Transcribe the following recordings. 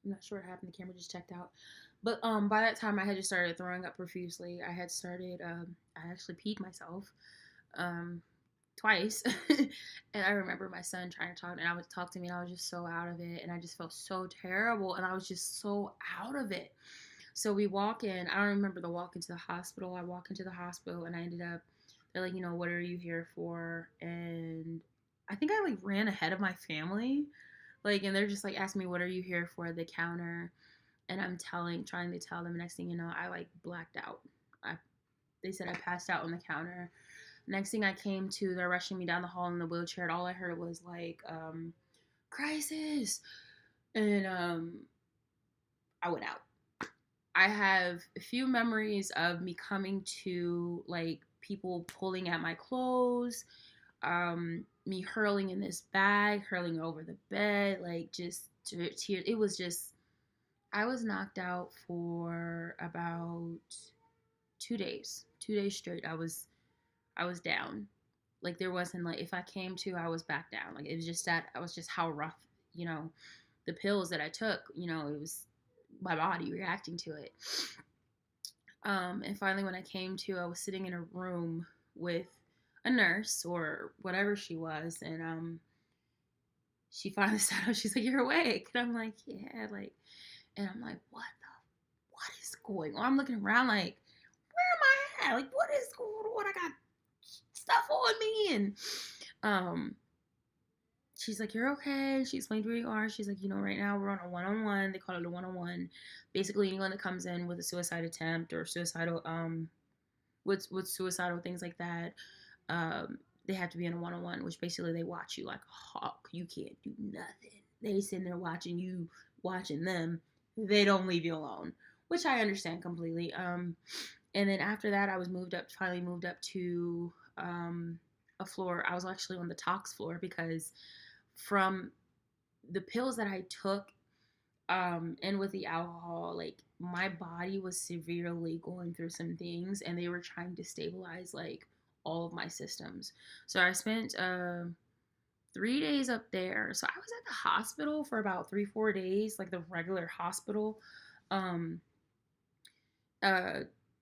I'm not sure what happened. The camera just checked out. But by that time, I had just started throwing up profusely. I had started. I actually peed myself. Um, Twice. And I remember my son trying to talk, and I would talk to me, and I was just so out of it, and I just felt so terrible, and I was just so out of it. So we walk in. I don't remember the walk into the hospital. I walk into the hospital, and I ended up. They're like, what are you here for? And I think I like ran ahead of my family, like, and they're just like asking me, what are you here for at the counter? And I'm trying to tell them. Next thing you know, I like blacked out. They said I passed out on the counter. Next thing I came to, they're rushing me down the hall in the wheelchair, and all I heard was like, crisis. And I went out. I have a few memories of me coming to, like, people pulling at my clothes, me hurling in this bag, hurling over the bed, like, just tears. It was just, I was knocked out for about 2 days. 2 days straight. I was down. Like, there wasn't, like, if I came to, I was back down. Like, it was just that, I was just how rough, you know, the pills that I took, it was my body reacting to it. And finally, when I came to, I was sitting in a room with a nurse or whatever she was, and she finally sat up. She's like, "You're awake," and I'm like, "Yeah," like, and I'm like, what is going on? I'm looking around like, where am I at? Like, what is going on? I got stuff on me, and um, she's like, "You're okay." She explained where you are. She's like, right now we're on a one-on-one. They call it a one-on-one. Basically, anyone that comes in with a suicide attempt or suicidal, with suicidal things like that, they have to be in a one-on-one, which basically they watch you like a hawk. You can't do nothing. They sitting there watching you, watching them. They don't leave you alone, which I understand completely. And then after that, I was finally moved up to a floor. I was actually on the tox floor because from the pills that I took, and with the alcohol, like, my body was severely going through some things, and they were trying to stabilize, like, all of my systems. So I spent 3 days up there. So I was at the hospital for about 3-4 days, like the regular hospital. Um, uh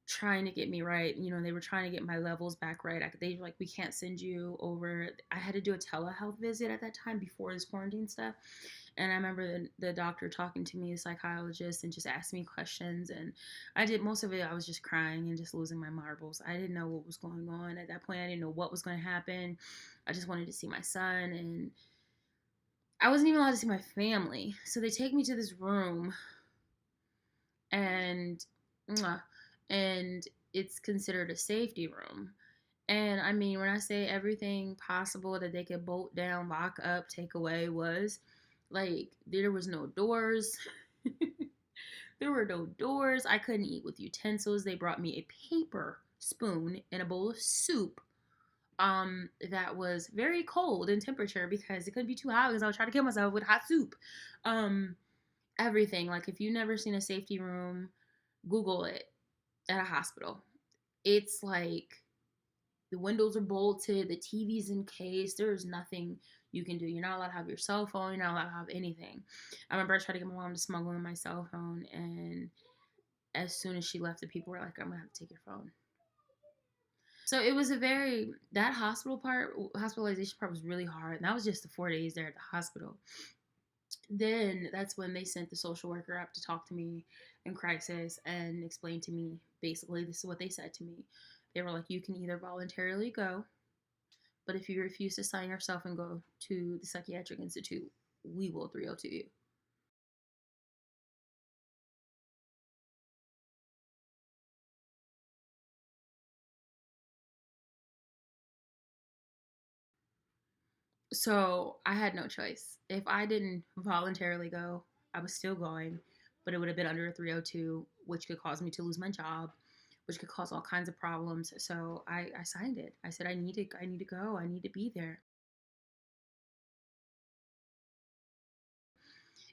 Trying to get me right. They were trying to get my levels back right. They were like, we can't send you over. I had to do a telehealth visit at that time before this quarantine stuff. And I remember the doctor talking to me, the psychologist, and just asking me questions. And I did most of it. I was just crying and just losing my marbles. I didn't know what was going on at that point. I didn't know what was going to happen. I just wanted to see my son, and I wasn't even allowed to see my family. So they take me to this room, and and it's considered a safety room. And I mean, when I say everything possible that they could bolt down, lock up, take away, was like, there was no doors. There were no doors. I couldn't eat with utensils. They brought me a paper spoon and a bowl of soup. That was very cold in temperature because it couldn't be too hot because I was trying to kill myself with hot soup. Um, Everything. Like, if you've never seen a safety room, Google it at a hospital. It's like the windows are bolted, the TV's encased. There's nothing you can do. You're not allowed to have your cell phone. You're not allowed to have anything. I remember I tried to get my mom to smuggle in my cell phone, and as soon as she left, the people were like, "I'm gonna have to take your phone." So it was that hospitalization part was really hard. And that was just the 4 days there at the hospital. Then that's when they sent the social worker up to talk to me in crisis and explain to me, basically, this is what they said to me. They were like, you can either voluntarily go, but if you refuse to sign yourself and go to the psychiatric institute, we will 302 you. So I had no choice. If I didn't voluntarily go, I was still going, but it would have been under a 302, which could cause me to lose my job, which could cause all kinds of problems. So I signed it. I said, I need to go. I need to be there.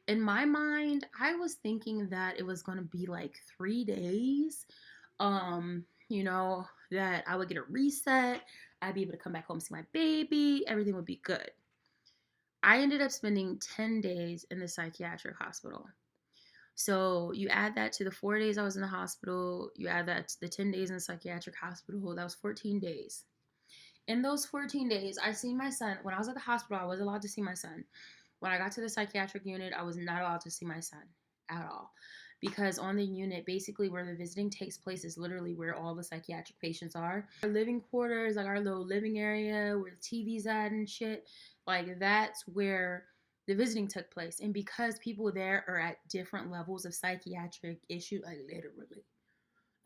In my mind, I was thinking that it was going to be like 3 days. That I would get a reset. I'd be able to come back home and see my baby. Everything would be good. I ended up spending 10 days in the psychiatric hospital. So you add that to the 4 days I was in the hospital, you add that to the 10 days in the psychiatric hospital, that was 14 days. In those 14 days, I seen my son. When I was at the hospital, I was allowed to see my son. When I got to the psychiatric unit, I was not allowed to see my son at all. Because on the unit, basically where the visiting takes place is literally where all the psychiatric patients are. Our living quarters, like our little living area where the TV's at and shit, like that's where the visiting took place. And because people there are at different levels of psychiatric issue, like literally,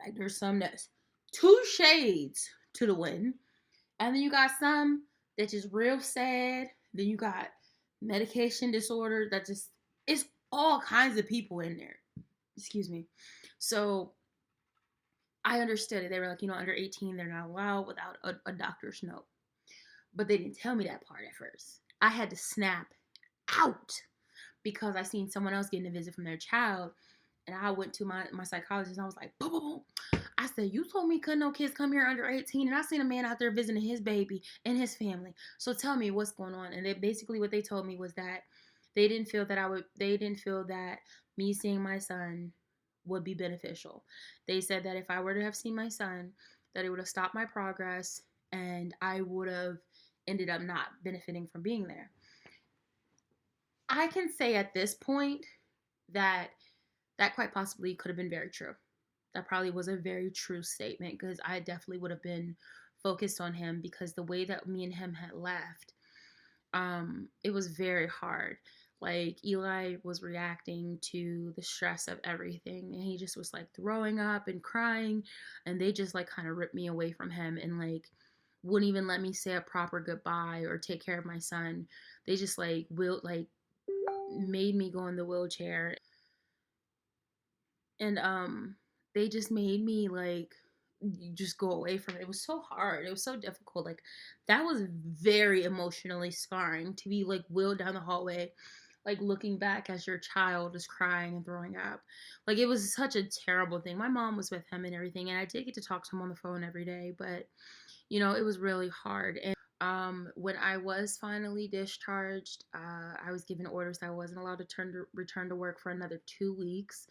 like there's some that's two shades to the wind, and then you got some that just real sad. Then you got medication disorder that just, it's all kinds of people in there. Excuse me. So I understood it. They were like, under 18, they're not allowed without a doctor's note. But they didn't tell me that part at first. I had to snap out because I seen someone else getting a visit from their child. And I went to my psychologist and I was like, boom, boom, boom. I said, you told me couldn't no kids come here under 18, and I seen a man out there visiting his baby and his family. So tell me what's going on. And they basically what they told me was that they didn't feel that me seeing my son would be beneficial. They said that if I were to have seen my son, that it would have stopped my progress and I would have ended up not benefiting from being there. I can say at this point that quite possibly could have been very true. That probably was a very true statement because I definitely would have been focused on him because the way that me and him had left, it was very hard. Like Eli was reacting to the stress of everything and he just was like throwing up and crying, and they just like kind of ripped me away from him and like wouldn't even let me say a proper goodbye or take care of my son. They just like made me go in the wheelchair, and they just made me like just go away from it. It was so hard. It was so difficult. Like that was very emotionally scarring to be like wheeled down the hallway, like looking back as your child is crying and throwing up. Like it was such a terrible thing. My mom was with him and everything, and I did get to talk to him on the phone every day, but it was really hard. And when I was finally discharged, I was given orders that I wasn't allowed to return to work for another 2 weeks.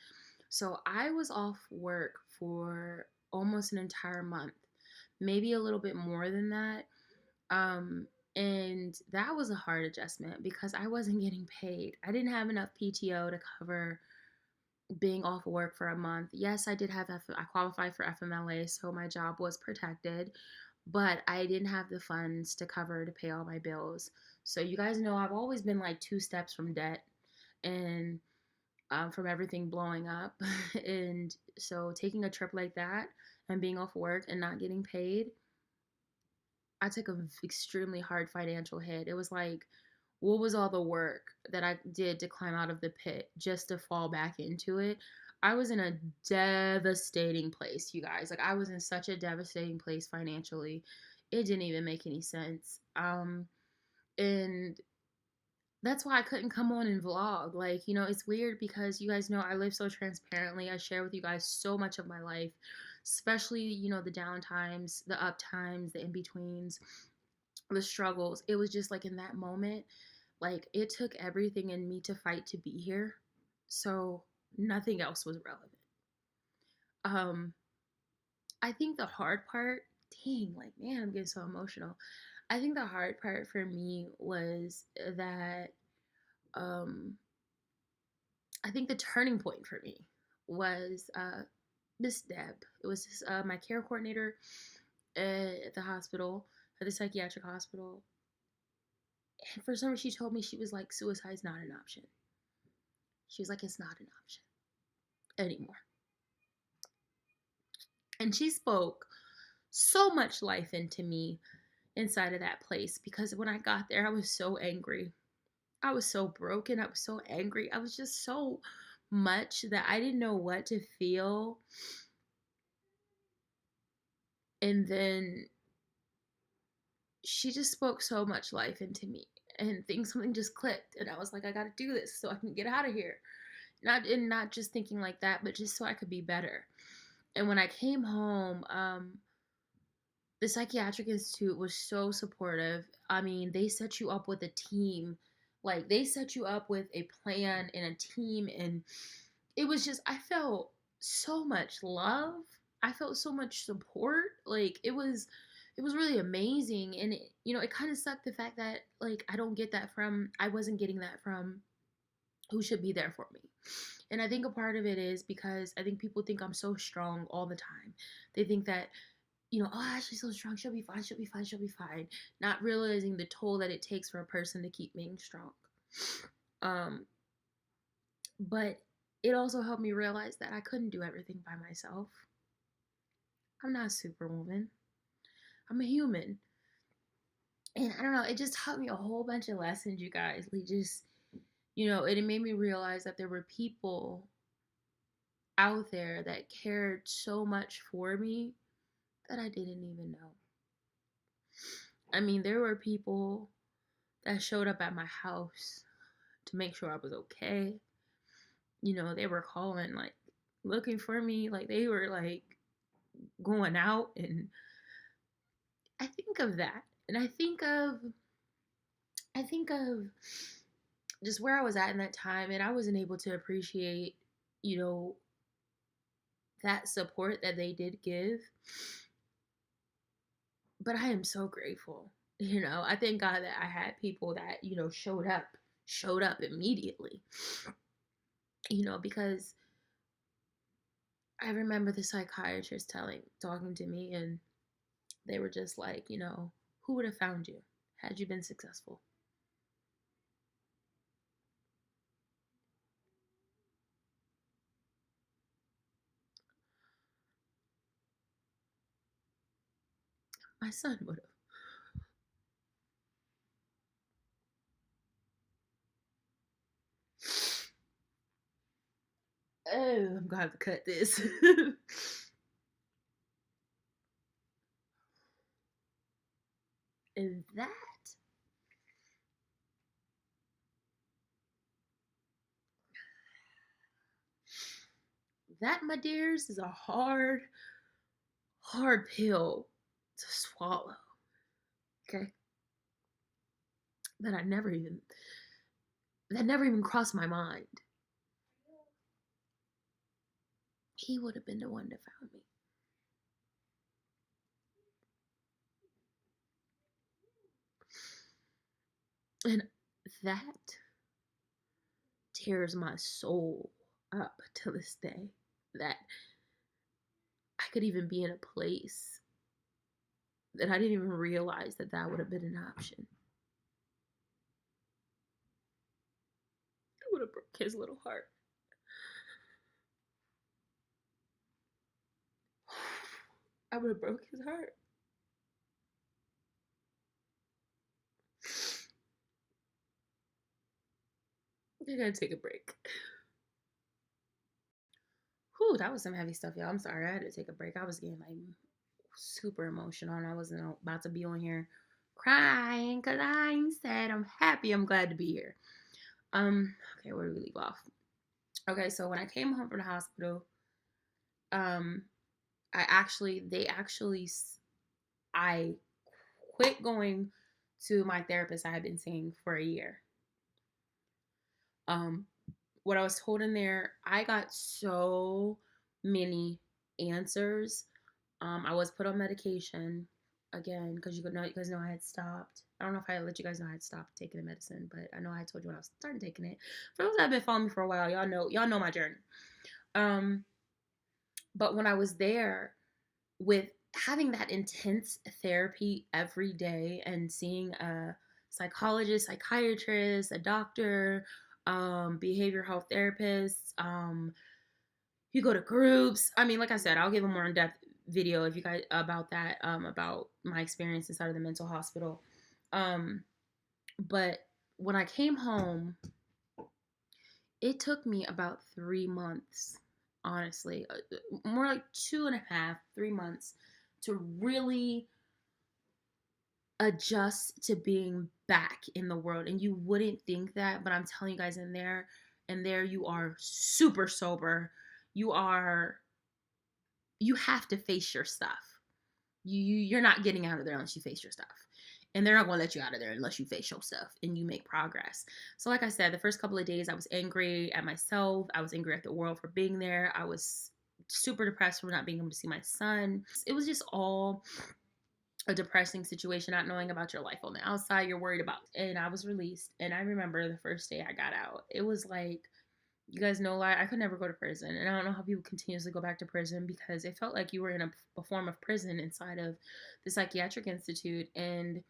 So I was off work for almost an entire month, maybe a little bit more than that. And that was a hard adjustment because I wasn't getting paid. I didn't have enough PTO to cover being off work for a month. Yes, I did have I qualified for FMLA, so my job was protected, but I didn't have the funds to pay all my bills. So you guys know I've always been like 2 steps from debt and from everything blowing up. And so taking a trip like that and being off work and not getting paid, I took an extremely hard financial hit. It was like, what was all the work that I did to climb out of the pit just to fall back into it? I was in a devastating place, you guys. Like I was in such a devastating place financially. It didn't even make any sense. And that's why I couldn't come on and vlog. Like, it's weird because you guys know I live so transparently. I share with you guys so much of my life, especially, the down times, the up times, the in betweens, the struggles. It was just like in that moment, like it took everything in me to fight to be here. So nothing else was relevant. Um, I think the hard part, dang, like, man, I'm getting so emotional. I think the hard part for me was that um, I think the turning point for me was Miss Deb. It was my care coordinator at the hospital, at the psychiatric hospital. And for some reason, she told me, she was like, suicide's not an option. She was like, it's not an option anymore. And she spoke so much life into me inside of that place because when I got there, I was so angry. I was so broken. I was so angry. I was just so much that I didn't know what to feel. And then she just spoke so much life into me, and something just clicked, and I was like, I gotta do this so I can get out of here. Not just thinking like that, but just so I could be better. And when I came home, the psychiatric institute was so supportive. I mean, they set you up with a team. Like they set you up with a plan and a team, and it was just, I felt so much love. I felt so much support. Like it was really amazing. And it, it kind of sucked the fact that like I wasn't getting that from who should be there for me. And I think a part of it is because I think people think I'm so strong all the time. They think that, oh, Ashley's so strong. She'll be fine. She'll be fine. She'll be fine. Not realizing the toll that it takes for a person to keep being strong. Um, but it also helped me realize that I couldn't do everything by myself. I'm not a superwoman. I'm a human. And I don't know, it just taught me a whole bunch of lessons, you guys. Like just, it made me realize that there were people out there that cared so much for me that I didn't even know. I mean, there were people that showed up at my house to make sure I was okay. They were calling, like, looking for me. Like, they were, like, going out. And I think of that. And I think of just where I was at in that time. And I wasn't able to appreciate, that support that they did give. But I am so grateful. I thank God that I had people that, showed up immediately. Because I remember the psychiatrist talking to me, and they were just like, who would have found you had you been successful? My son would have. Oh, I'm gonna have to cut this. And that, my dears, is a hard, hard pill to swallow. Okay? That never even crossed my mind. He would have been the one that found me. And that tears my soul up to this day, that I could even be in a place that I didn't even realize that would have been an option. I would have broke his little heart. I would have broke his heart. I gotta take a break. Whew, that was some heavy stuff, y'all. I'm sorry, I had to take a break. I was getting like super emotional, and I wasn't about to be on here crying because I'm sad. I'm happy. I'm glad to be here. Okay, where do we leave off? Okay, so when I came home from the hospital, I quit going to my therapist I had been seeing for a year. What I was told in there, I got so many answers. I was put on medication again because you guys know I had stopped. I don't know if I let you guys know I had stopped taking the medicine, but I know I told you when I was starting taking it. For those that have been following me for a while, y'all know my journey. But when I was there with having that intense therapy every day and seeing a psychologist, psychiatrist, a doctor, behavioral health therapist, you go to groups. I mean, like I said, I'll give a more in-depth video if you guys about that, about my experience inside of the mental hospital. But when I came home, it took me about 3 months, honestly, more like 2.5, 3 months to really adjust to being back in the world. And you wouldn't think that, but I'm telling you guys, in there you are super sober. You have to face your stuff. You're not getting out of there unless you face your stuff. and they're not going to let you out of there unless you face your stuff and you make progress. So like I said, the first couple of days I was angry at myself, I was angry at the world for being there, I was super depressed for not being able to see my son. It was just all a depressing situation, not knowing about your life on the outside, you're worried about. And I was released, and I remember the first day I got out, it was like, you guys know, like, I could never go to prison, and I don't know how people continuously go back to prison, because it felt like you were in a form of prison inside of the psychiatric institute. And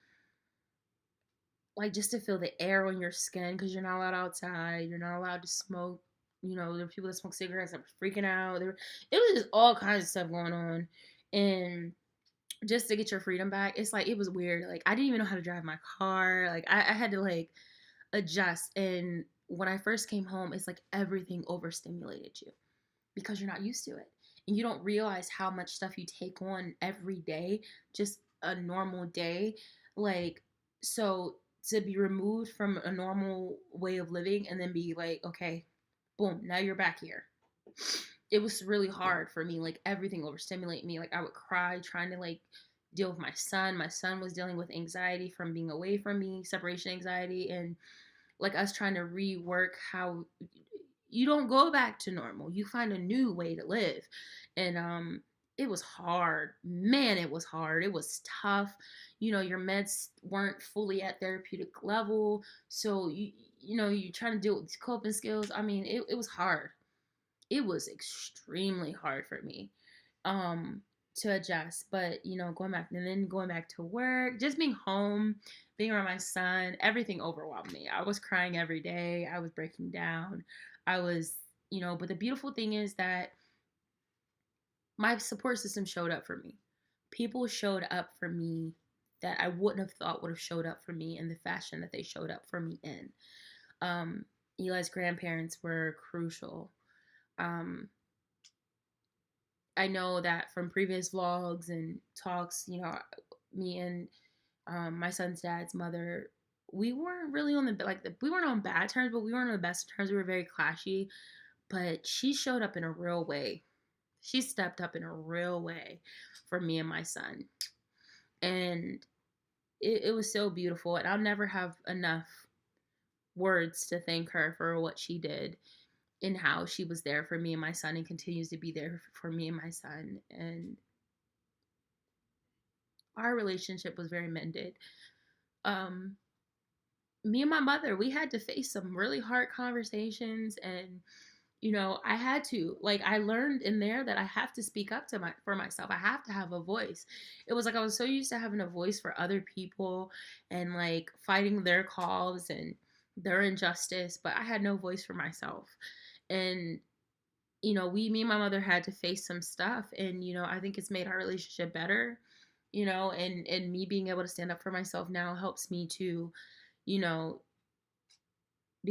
like, just to feel the air on your skin, because you're not allowed outside, you're not allowed to smoke. You know, there were people that smoke cigarettes that were freaking out. It was just all kinds of stuff going on, and just to get your freedom back, it's like, it was weird. Like, I didn't even know how to drive my car. Like, I had to like adjust. And when I first came home, it's like everything overstimulated you because you're not used to it. And you don't realize how much stuff you take on every day, just a normal day. Like, so to be removed from a normal way of living and then be like, okay, boom, now you're back here. It was really hard for me. Like, everything overstimulated me. Like, I would cry trying to like deal with my son. My son was dealing with anxiety from being away from me, separation anxiety, and like us trying to rework how you don't go back to normal. You find a new way to live. And it was hard. Man, it was hard. It was tough. You know, your meds weren't fully at therapeutic level. So you're trying to deal with these coping skills. I mean, it was hard. It was extremely hard for me to adjust. But going back, and then going back to work, just being home, being around my son, everything overwhelmed me. I was crying every day. I was breaking down. I was, but the beautiful thing is that my support system showed up for me. People showed up for me that I wouldn't have thought would have showed up for me in the fashion that they showed up for me in. Eli's grandparents were crucial. I know that from previous vlogs and talks, me and my son's dad's mother, we weren't really on we weren't on bad terms, but we weren't on the best terms. We were very clashy, but she showed up in a real way. She stepped up in a real way for me and my son. And it was so beautiful. And I'll never have enough words to thank her for what she did and how she was there for me and my son and continues to be there for me and my son. And our relationship was very mended. Me and my mother, we had to face some really hard conversations, and I had to, like, I learned in there that I have to speak up for myself. I have to have a voice. It was like I was so used to having a voice for other people and like fighting their cause and their injustice, but I had no voice for myself. And me and my mother had to face some stuff, and I think it's made our relationship better. And me being able to stand up for myself now helps me to be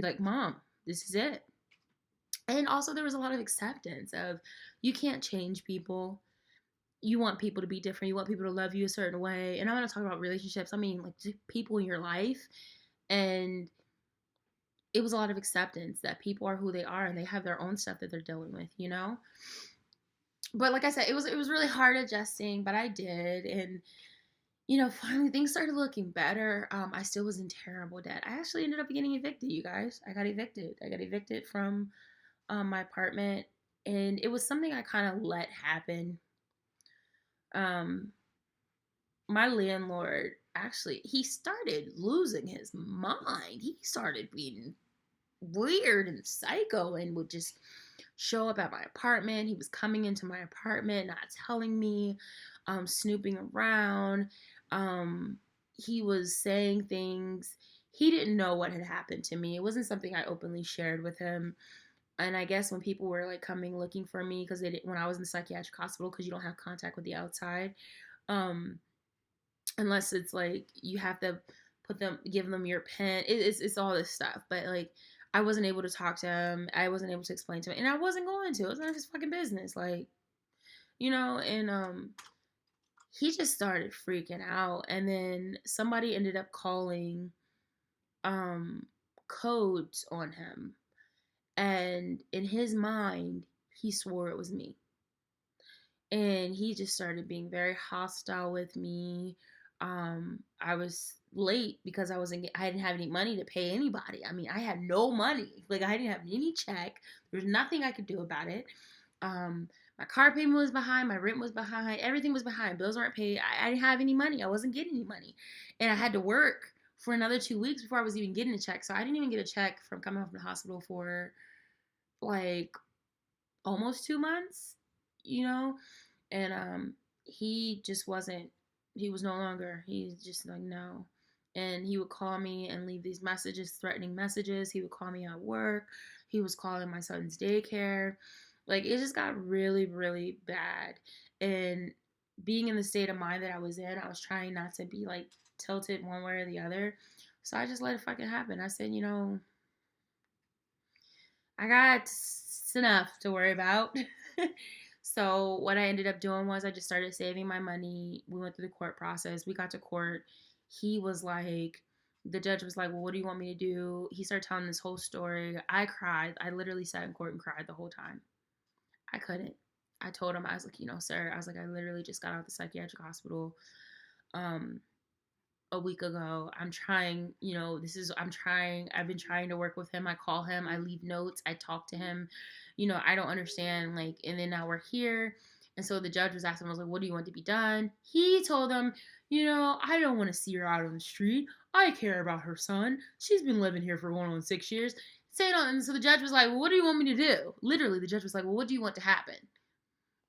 like, Mom, this is it. And also there was a lot of acceptance of, you can't change people. You want people to be different. You want people to love you a certain way. And I'm not talking about relationships. I mean, like, people in your life. And it was a lot of acceptance that people are who they are and they have their own stuff that they're dealing with, But like I said, it was really hard adjusting, but I did. And finally things started looking better. I still was in terrible debt. I actually ended up getting evicted, you guys. I got evicted from my apartment, and it was something I kind of let happen. My landlord, actually, he started losing his mind. He started being weird and psycho and would just show up at my apartment. He was coming into my apartment, not telling me, snooping around. He was saying things. He didn't know what had happened to me. It wasn't something I openly shared with him. And I guess when people were like coming looking for me, because when I was in the psychiatric hospital, because you don't have contact with the outside, unless it's like you have to give them your pen. It's all this stuff. But like, I wasn't able to talk to him. I wasn't able to explain to him, and I wasn't going to. It was not his fucking business, like, And he just started freaking out, and then somebody ended up calling codes on him, and in his mind, he swore it was me. And he just started being very hostile with me. I was late because I didn't have any money to pay anybody. I mean, I had no money. Like, I didn't have any check. There was nothing I could do about it. Um, my car payment was behind. My rent was behind. Everything was behind. Bills weren't paid. I didn't have any money. I wasn't getting any money. And I had to work for another 2 weeks before I was even getting a check. So I didn't even get a check from coming home from the hospital for like almost 2 months, you know? And he just wasn't, he was no longer, he's just like, no. And he would call me and leave these messages, threatening messages. He would call me at work. He was calling my son's daycare. Like, it just got really, really bad. And being in the state of mind that I was in, I was trying not to be like tilted one way or the other. So I just let it fucking happen. I said, I got enough to worry about. So what I ended up doing was I just started saving my money. We went through the court process. We got to court. He was like, the judge was like, well, what do you want me to do? He started telling this whole story. I cried. I literally sat in court and cried the whole time. I couldn't. I told him, I was like, sir, I was like, I literally just got out of the psychiatric hospital a week ago. I'm trying, I've been trying to work with him. I call him, I leave notes, I talk to him. I don't understand. Like, and then now we're here. And so the judge was asking, I was like, what do you want to be done? He told him, I don't want to see her out on the street. I care about her son. She's been living here for going on 6 years. And so the judge was like, well, what do you want me to do? Literally, the judge was like, well, what do you want to happen?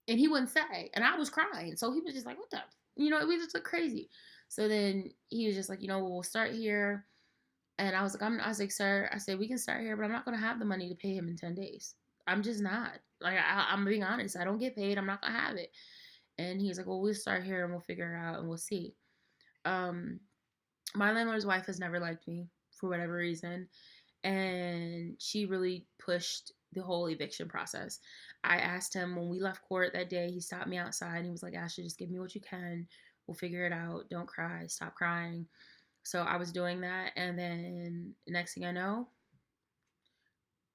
And he wouldn't say. And I was crying. So he was just like, what the? It was just like crazy. So then he was just like, we'll start here. And I was like, sir, I said, we can start here, but I'm not going to have the money to pay him in 10 days. I'm just not. Like, I'm being honest. I don't get paid. I'm not going to have it. And he's like, well, we'll start here and we'll figure it out and we'll see. My landlord's wife has never liked me for whatever reason. And she really pushed the whole eviction process. I asked him when we left court that day, he stopped me outside and he was like, Ashley, just give me what you can. We'll figure it out. Don't cry. Stop crying. So I was doing that. And then next thing I know,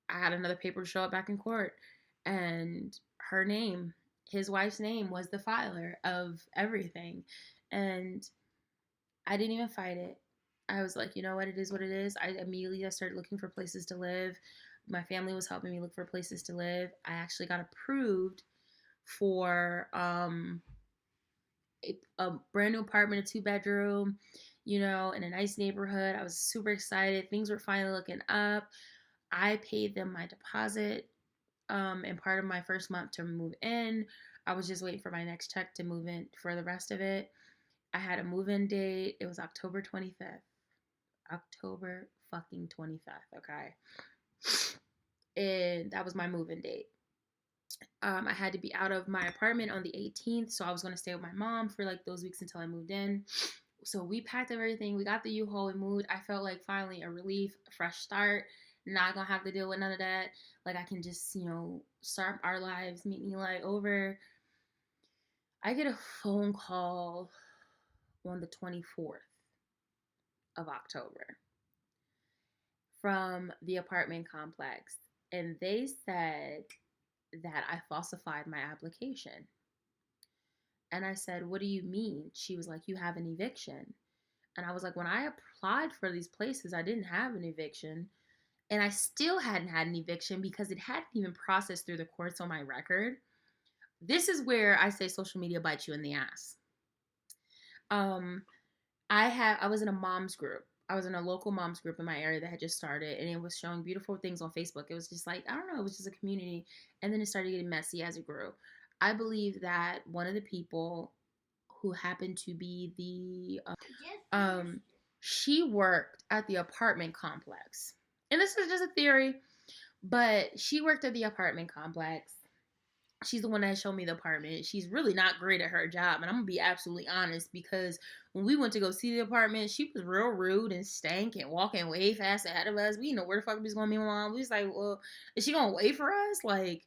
I had another paper show up back in court. And her name, his wife's name, was the filer of everything. And I didn't even fight it. I was like, you know what, it is what it is. I immediately started looking for places to live. My family was helping me look for places to live. I actually got approved for a brand new apartment, a 2-bedroom, in a nice neighborhood. I was super excited. Things were finally looking up. I paid them my deposit and part of my first month to move in. I was just waiting for my next check to move in for the rest of it. I had a move-in date. It was October 25th. October fucking 25th, okay? And that was my move-in date. I had to be out of my apartment on the 18th, so I was going to stay with my mom for like those weeks until I moved in. So we packed up everything. We got the U-Haul. We moved. I felt like finally a relief, a fresh start. Not going to have to deal with none of that. Like, I can just, start our lives, meet me like over. I get a phone call on the 24th of October from the apartment complex. And they said that I falsified my application. And I said, what do you mean? She was like, you have an eviction. And I was like, when I applied for these places, I didn't have an eviction. And I still hadn't had an eviction because it hadn't even processed through the courts on my record. This is where I say social media bites you in the ass. I was in a mom's group. I was in a local mom's group in my area that had just started, and it was showing beautiful things on Facebook. It was just like, I don't know, it was just a community. And then it started getting messy as it grew. I believe that one of the people who happened to be she worked at the apartment complex. And this is just a theory, but she worked at the apartment complex. She's the one that showed me the apartment. She's really not great at her job. And I'm going to be absolutely honest, because when we went to go see the apartment, she was real rude and stank and walking way fast ahead of us. We didn't know where the fuck we was going to be, mom. We was like, well, is she going to wait for us? Like,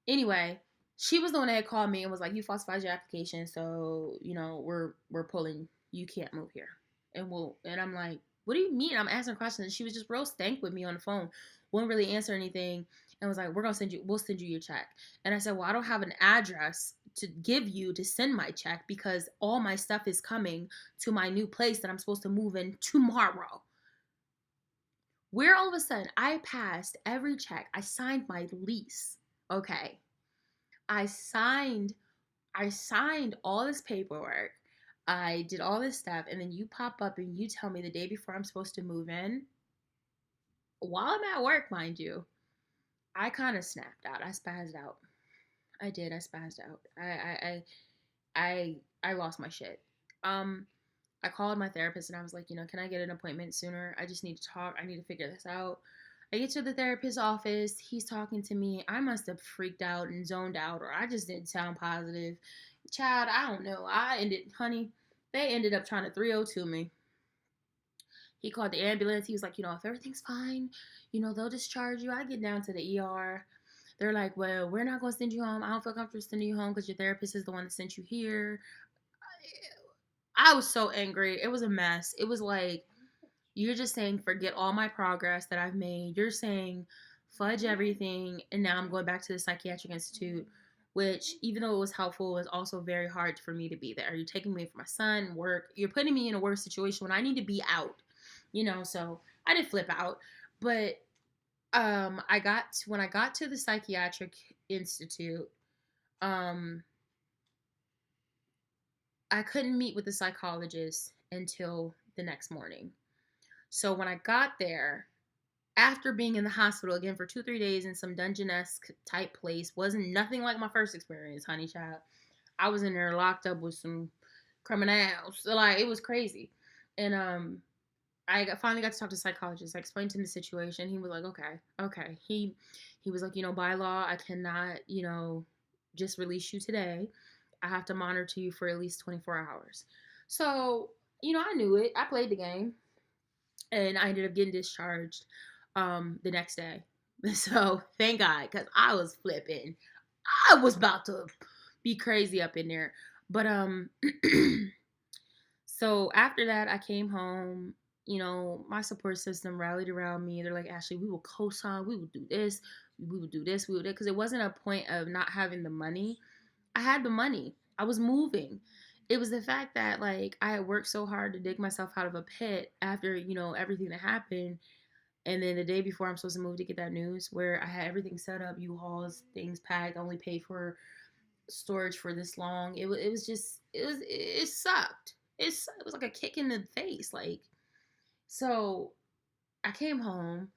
anyway, she was the one that had called me and was like, you falsified your application. So, we're pulling, you can't move here. And I'm like, what do you mean? I'm asking questions. She was just real stank with me on the phone. Wouldn't really answer anything. And was like, we'll send you your check. And I said, well, I don't have an address give you to send my check because all my stuff is coming to my new place that I'm supposed to move in tomorrow. Where all of a sudden I passed every check. I signed my lease. Okay. I signed all this paperwork. I did all this stuff, and then you pop up and you tell me the day before I'm supposed to move in, while I'm at work, mind you. I kind of snapped out. I spazzed out. I did. I spazzed out. I lost my shit. I called my therapist and I was like, can I get an appointment sooner? I just need to talk. I need to figure this out. I get to the therapist's office. He's talking to me. I must have freaked out and zoned out, or I just didn't sound positive. Child, I don't know. They ended up trying to 302 me. He called the ambulance. He was like, if everything's fine, they'll discharge you. I get down to the ER. They're like, well, we're not going to send you home. I don't feel comfortable sending you home because your therapist is the one that sent you here. I was so angry. It was a mess. It was like, you're just saying, forget all my progress that I've made. You're saying, fudge everything. And now I'm going back to the psychiatric institute, which, even though it was helpful, was also very hard for me to be there. You're taking me from my son, work. You're putting me in a worse situation when I need to be out. So I did flip out. But when I got to the psychiatric institute, I couldn't meet with the psychologist until the next morning. So when I got there, after being in the hospital again for 2-3 days in some dungeon-esque type place, wasn't nothing like my first experience, honey child. I was in there locked up with some criminals. So, like, it was crazy. And finally got to talk to the psychologist. I explained to him the situation. He was like, okay. He was like, by law, I cannot, just release you today. I have to monitor you for at least 24 hours. So, I knew it. I played the game. And I ended up getting discharged the next day. So, thank God, because I was flipping. I was about to be crazy up in there. But, so after that, I came home. My support system rallied around me. They're like, Ashley, we will co-sign. We will do this. We will do this. We will do that. Because it wasn't a point of not having the money. I had the money. I was moving. It was the fact that, like, I had worked so hard to dig myself out of a pit after, everything that happened. And then the day before I'm supposed to move to get that news, where I had everything set up, U-Hauls, things packed, I only paid for storage for this long. It sucked. It was like a kick in the face. Like, so I came home.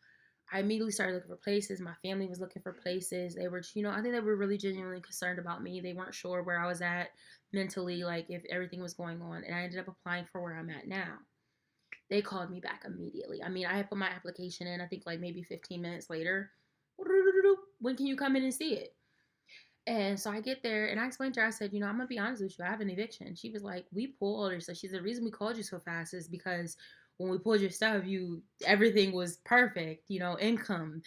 I immediately started looking for places. My family was looking for places. They were, I think they were really genuinely concerned about me. They weren't sure where I was at mentally, like if everything was going on. And I ended up applying for where I'm at now. They called me back immediately. I mean, I had put my application in, I think like maybe 15 minutes later. When can you come in and see it? And so I get there and I explained to her, I said, I'm going to be honest with you. I have an eviction. She was like, we pulled her. So she said, the reason we called you so fast is because when we pulled your stuff, everything was perfect, income,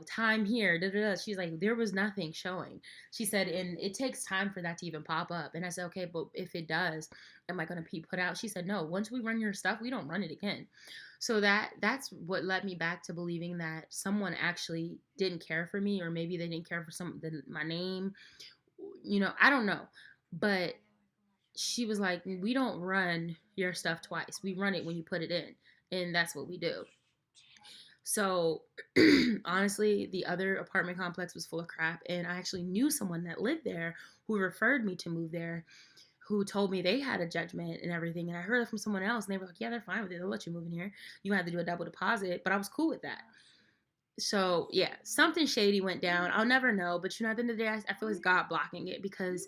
time here, da, da, da. She's like, there was nothing showing. She said, and it takes time for that to even pop up. And I said, okay, but if it does, am I going to be put out? She said, no, once we run your stuff, we don't run it again. So that's what led me back to believing that someone actually didn't care for me, or maybe they didn't care for my name, I don't know. But she was like, we don't run your stuff twice. We run it when you put it in. And that's what we do. So honestly, the other apartment complex was full of crap. And I actually knew someone that lived there who referred me to move there, who told me they had a judgment and everything. And I heard it from someone else. And they were like, yeah, they're fine with it. They'll let you move in here. You have to do a double deposit. But I was cool with that. So yeah, something shady went down. I'll never know. But at the end of the day, I feel like God blocking it, because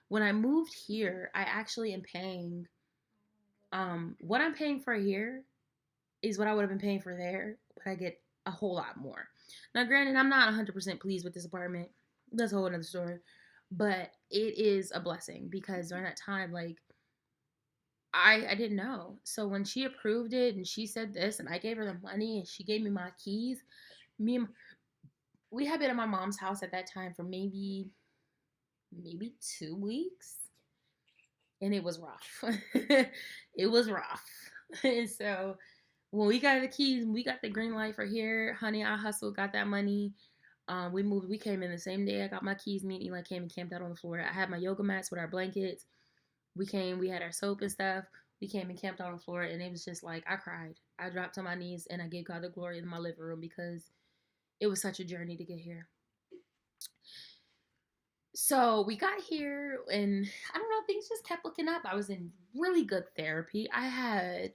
when I moved here, I actually am paying, what I'm paying for here is what I would have been paying for there, but I get a whole lot more. Now, granted, I'm not 100% pleased with this apartment. That's a whole other story. But it is a blessing, because during that time, like, I didn't know. So when she approved it and she said this and I gave her the money and she gave me my keys, we had been at my mom's house at that time for maybe 2 weeks, and it was rough. It was rough. And so when we got the keys, we got the green light for here, honey, I hustled, got that money. We came in the same day. I got my keys. Me and Eli came and camped out on the floor. I had my yoga mats with our blankets. We had our soap and stuff. We came and camped out on the floor, and it was just like, I cried. I dropped on my knees, and I gave God the glory in my living room because it was such a journey to get here. So we got here, and I don't know, things just kept looking up. I was in really good therapy. And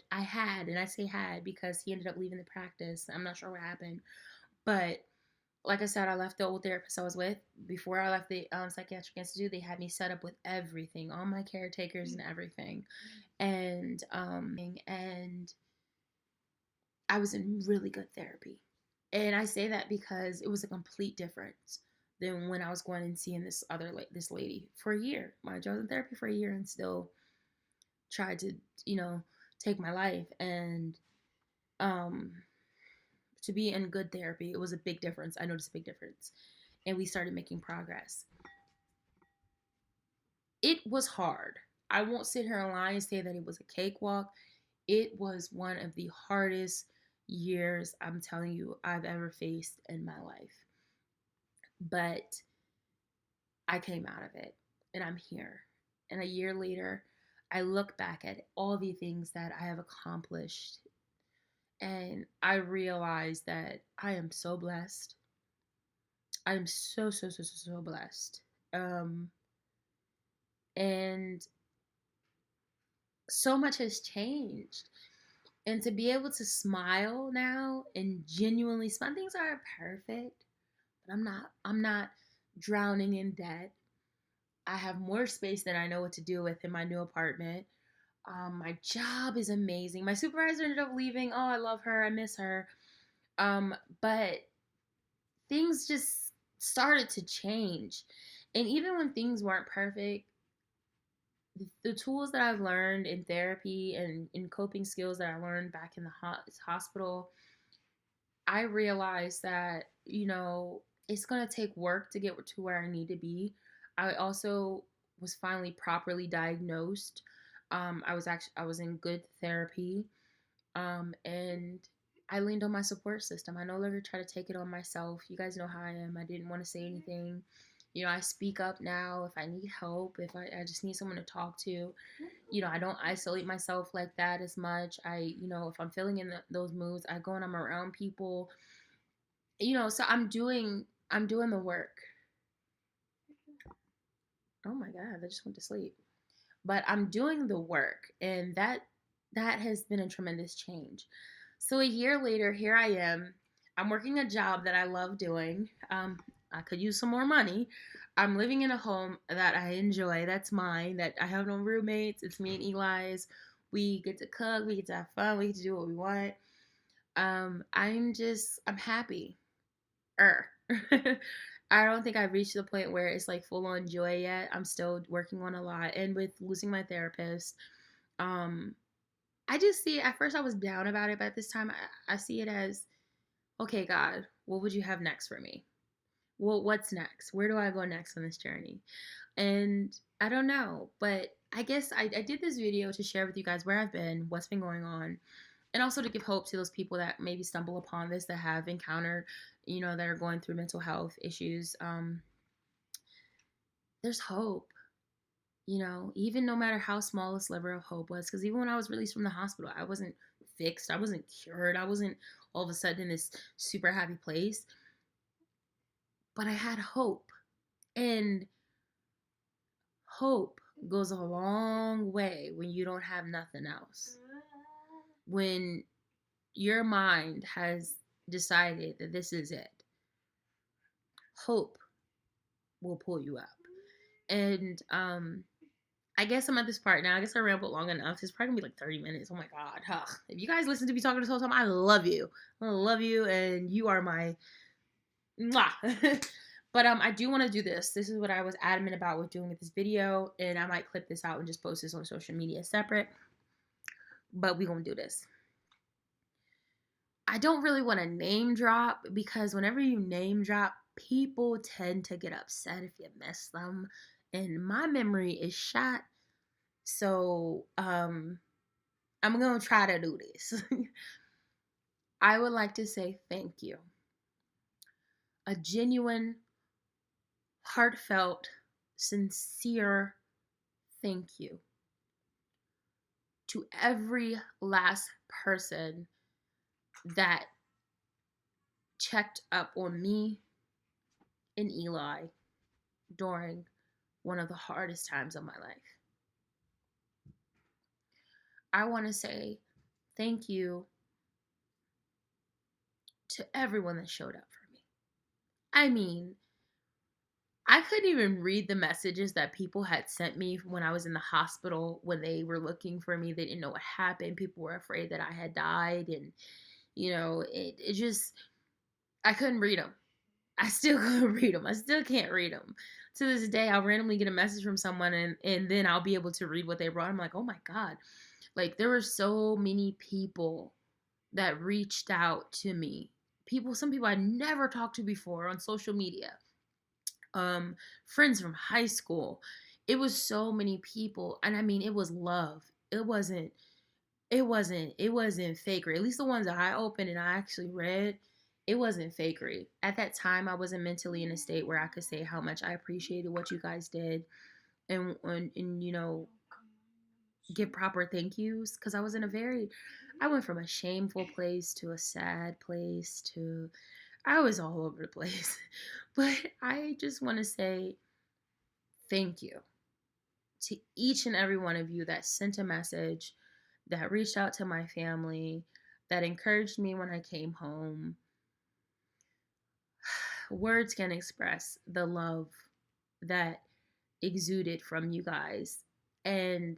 I say had because he ended up leaving the practice. I'm not sure what happened, but like I said, I left the old therapist I was with. Before I left the psychiatric institute, they had me set up with everything, all my caretakers and everything, and I was in really good therapy. And I say that because it was a complete difference than when I was going and seeing this lady for a year. I was in therapy for a year and still tried to, take my life. And to be in good therapy, it was a big difference. I noticed a big difference. And we started making progress. It was hard. I won't sit here and lie and say that it was a cakewalk. It was one of the hardest years, I'm telling you, I've ever faced in my life. But I came out of it, and I'm here. And a year later, I look back at all the things that I have accomplished, and I realize that I am so blessed. I am so, so, so, so, so blessed. And so much has changed. And to be able to smile now and genuinely smile, things aren't perfect, but I'm not drowning in debt. I have more space than I know what to do with in my new apartment. My job is amazing. My supervisor ended up leaving. Oh, I love her. I miss her. But things just started to change. And even when things weren't perfect, the tools that I've learned in therapy and in coping skills that I learned back in the hospital, I realized that, it's going to take work to get to where I need to be. I also was finally properly diagnosed. I was in good therapy. And I leaned on my support system. I no longer try to take it on myself. You guys know how I am. I didn't want to say anything. I speak up now if I need help, if I just need someone to talk to. I don't isolate myself like that as much. If I'm feeling in those moods, I go and I'm around people. So I'm doing the work. Oh my God, I just went to sleep. But I'm doing the work, and that has been a tremendous change. So a year later, here I am. I'm working a job that I love doing. I could use some more money. I'm living in a home that I enjoy. That's mine. That I have no roommates. It's me and Eli's. We get to cook. We get to have fun. We get to do what we want. I'm happy. I don't think I've reached the point where it's like full on joy yet. I'm still working on a lot. And with losing my therapist, um, I just see, at first I was down about it, but at this time I see it as, okay, God, what would you have next for me? Well, what's next? Where do I go next on this journey? And I don't know, but I guess I did this video to share with you guys where I've been, what's been going on, and also to give hope to those people that maybe stumble upon this, that have encountered, that are going through mental health issues. There's hope, even no matter how small a sliver of hope was. Because even when I was released from the hospital, I wasn't fixed, I wasn't cured, I wasn't all of a sudden in this super happy place, but I had hope. And hope goes a long way when you don't have nothing else. When your mind has decided that this is it, hope will pull you up. And I guess I'm at this part now. I guess I rambled long enough. It's probably gonna be like 30 minutes. Oh my God. If you guys listen to me talking this whole time, I love you. I love you, and you are my mwah. But I do want to do this. This is what I was adamant about with doing with this video, and I might clip this out and just post this on social media separate. But we gonna do this. I don't really want to name drop, because whenever you name drop, people tend to get upset if you miss them, and my memory is shot. So I'm gonna try to do this. I would like to say thank you. a genuine, heartfelt, sincere thank you to every last person that checked up on me and Eli during one of the hardest times of my life. I want to say thank you to everyone that showed up for me. I mean, I couldn't even read the messages that people had sent me when I was in the hospital when they were looking for me. They didn't know what happened. People were afraid that I had died. And, it just, I couldn't read them. I still couldn't read them. I still can't read them. To this day, I'll randomly get a message from someone and then I'll be able to read what they wrote. I'm like, oh my God. Like, there were so many people that reached out to me. Some people I never talked to before on social media. Friends from high school. It was so many people. And I mean, it was love. It wasn't fakery. At least the ones that I opened and I actually read, it wasn't fakery. At that time, I wasn't mentally in a state where I could say how much I appreciated what you guys did and give proper thank yous because I went from a shameful place to a sad place to I was all over the place. But I just want to say thank you to each and every one of you that sent a message, that reached out to my family, that encouraged me when I came home. Words can express the love that exuded from you guys. And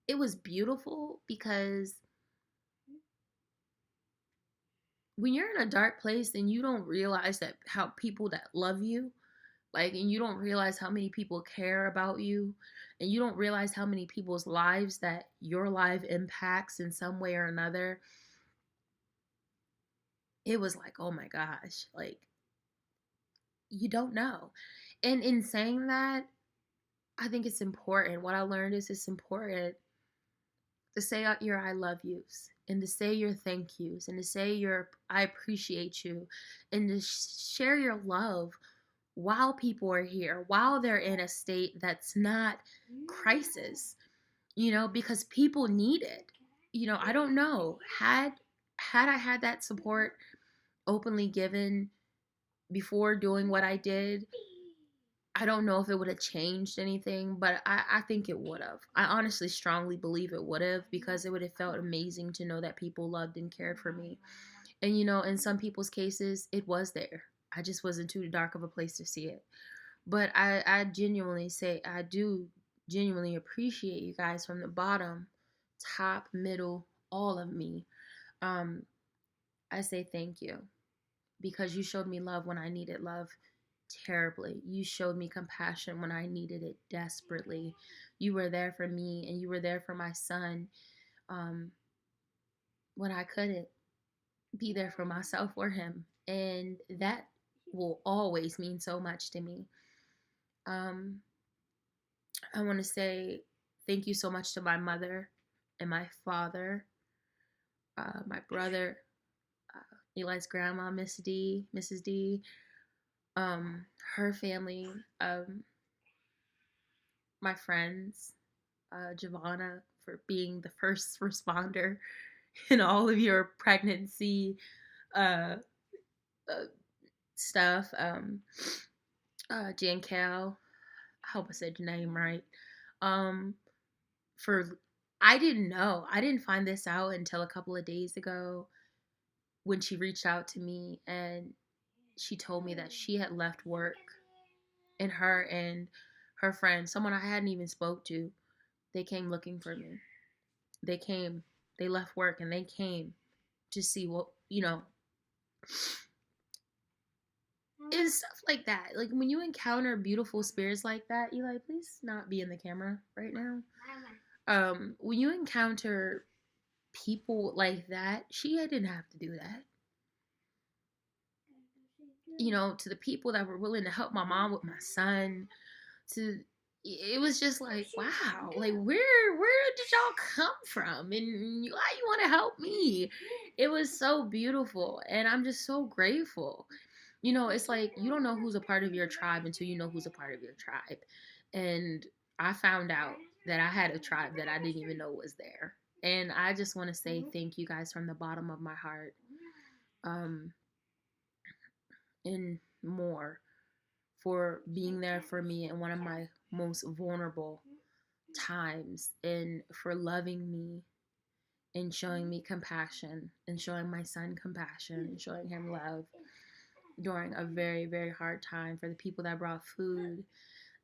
it was beautiful because when you're in a dark place and you don't realize that how people that love you, like, and you don't realize how many people care about you, and you don't realize how many people's lives that your life impacts in some way or another, it was like, oh my gosh, like, you don't know. And in saying that, I think it's important. What I learned is it's important to say your I love yous and to say your thank yous and to say your I appreciate you and to share your love while people are here, while they're in a state that's not crisis, because people need it. I don't know. Had I had that support openly given before doing what I did, I don't know if it would have changed anything, but I think it would have. I honestly strongly believe it would have because it would have felt amazing to know that people loved and cared for me. And, in some people's cases, it was there. I just wasn't too dark of a place to see it. But I genuinely say, I do genuinely appreciate you guys from the bottom, top, middle, all of me. Um, I say thank you because you showed me love when I needed love terribly. You showed me compassion when I needed it desperately. You were there for me and you were there for my son um, when I couldn't be there for myself or him. And that will always mean so much to me. Um, I want to say thank you so much to my mother and my father, my brother, Eli's grandma, Mrs. D, her family, my friends, Giovanna for being the first responder in all of your pregnancy uh, uh, stuff. Jan Cal, I hope I said your name right. Um, for I didn't know. I didn't find this out until a couple of days ago when she reached out to me and she told me that she had left work and her friend, someone I hadn't even spoke to, they came looking for me. They came, they left work and they came to see what, and stuff like that. Like when you encounter beautiful spirits like that, Eli, please not be in the camera right now. When you encounter people like that, she didn't have to do that. To the people that were willing to help my mom with my son, to it was just like, wow, like where did y'all come from, and why you want to help me? It was so beautiful, and I'm just so grateful. It's like you don't know who's a part of your tribe until you know who's a part of your tribe. And I found out that I had a tribe that I didn't even know was there. And I just want to say thank you guys from the bottom of my heart. Um, and more for being there for me in one of my most vulnerable times, and for loving me and showing me compassion and showing my son compassion and showing him love during a very, very hard time, for the people that brought food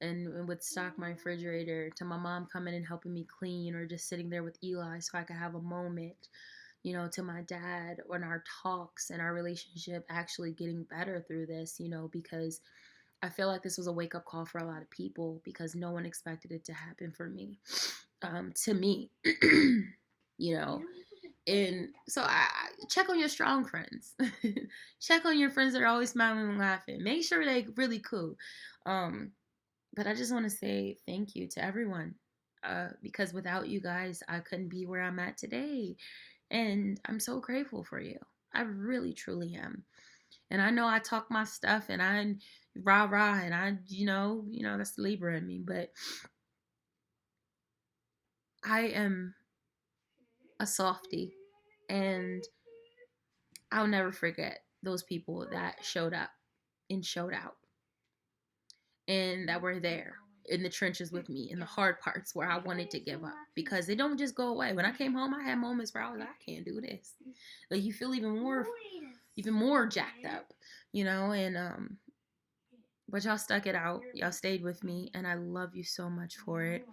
and would stock my refrigerator, to my mom coming and helping me clean, or just sitting there with Eli so I could have a moment, to my dad, on our talks and our relationship actually getting better through this, because I feel like this was a wake up call for a lot of people, because no one expected it to happen for me, to me, you know. And so I check on your strong friends. Check on your friends that are always smiling and laughing. Make sure they really cool. But I just want to say thank you to everyone, because without you guys, I couldn't be where I'm at today. And I'm so grateful for you. I really, truly am. And I know I talk my stuff and I rah rah and I, that's the Libra in me. But I am a softie, and I'll never forget those people that showed up and showed out, and that were there in the trenches with me in the hard parts where I wanted to give up, because they don't just go away. When I came home, I had moments where I was like, I can't do this. Like, you feel even more jacked up, and but y'all stuck it out. Y'all stayed with me, and I love you so much for it.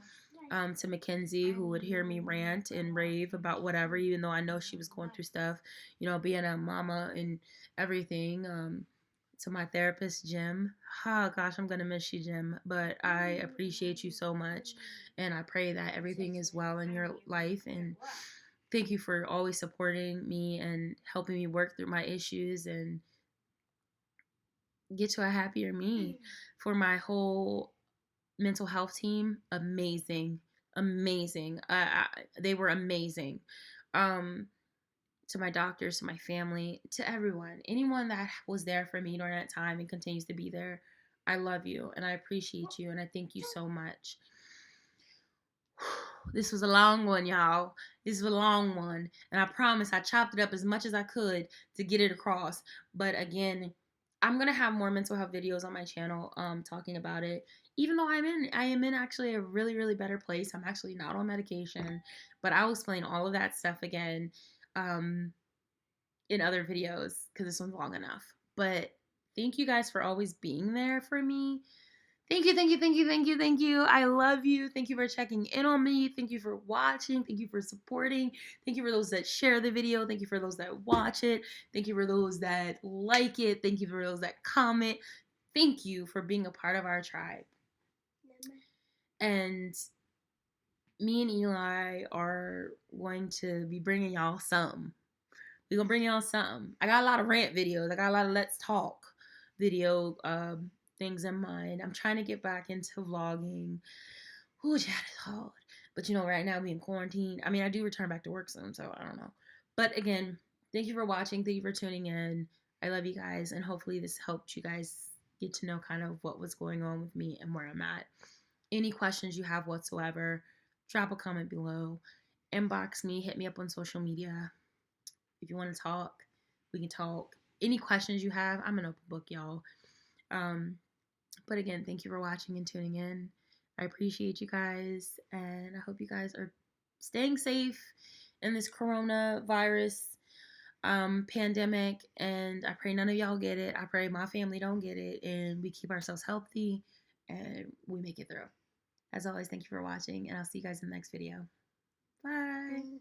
To Mackenzie, who would hear me rant and rave about whatever, even though I know she was going through stuff, being a mama and everything. To my therapist, Jim. Oh gosh, I'm gonna miss you, Jim. But I appreciate you so much, and I pray that everything is well in your life. And thank you for always supporting me and helping me work through my issues and get to a happier me. For my whole mental health team, amazing, amazing. They were amazing. Um, to my doctors, to my family, to everyone, anyone that was there for me during that time and continues to be there, I love you and I appreciate you and I thank you so much. This was a long one, y'all. This was a long one, and I promise I chopped it up as much as I could to get it across. But again, I'm gonna have more mental health videos on my channel, talking about it. Even though I am in actually a really, really better place. I'm actually not on medication, but I'll explain all of that stuff again, um, in other videos, because this one's long enough. But thank you guys for always being there for me. Thank you, thank you, thank you, thank you, thank you. I love you. Thank you for checking in on me. Thank you for watching. Thank you for supporting. Thank you for those that share the video. Thank you for those that watch it. Thank you for those that like it. Thank you for those that comment. Thank you for being a part of our tribe. And me and Eli are going to be bringing y'all some. We're going to bring y'all some. I got a lot of rant videos. I got a lot of let's talk video things in mind. I'm trying to get back into vlogging. Ooh, Chad, it's hard. But right now being quarantined, I mean, I do return back to work soon, so I don't know. But again, thank you for watching. Thank you for tuning in. I love you guys, and hopefully this helped you guys get to know kind of what was going on with me and where I'm at. Any questions you have whatsoever, drop a comment below. Inbox me, hit me up on social media. If you want to talk, we can talk. Any questions you have, I'm an open book, y'all. But again, thank you for watching and tuning in. I appreciate you guys, and I hope you guys are staying safe in this coronavirus pandemic. And I pray none of y'all get it. I pray my family don't get it, and we keep ourselves healthy, and we make it through. As always, thank you for watching, and I'll see you guys in the next video. Bye.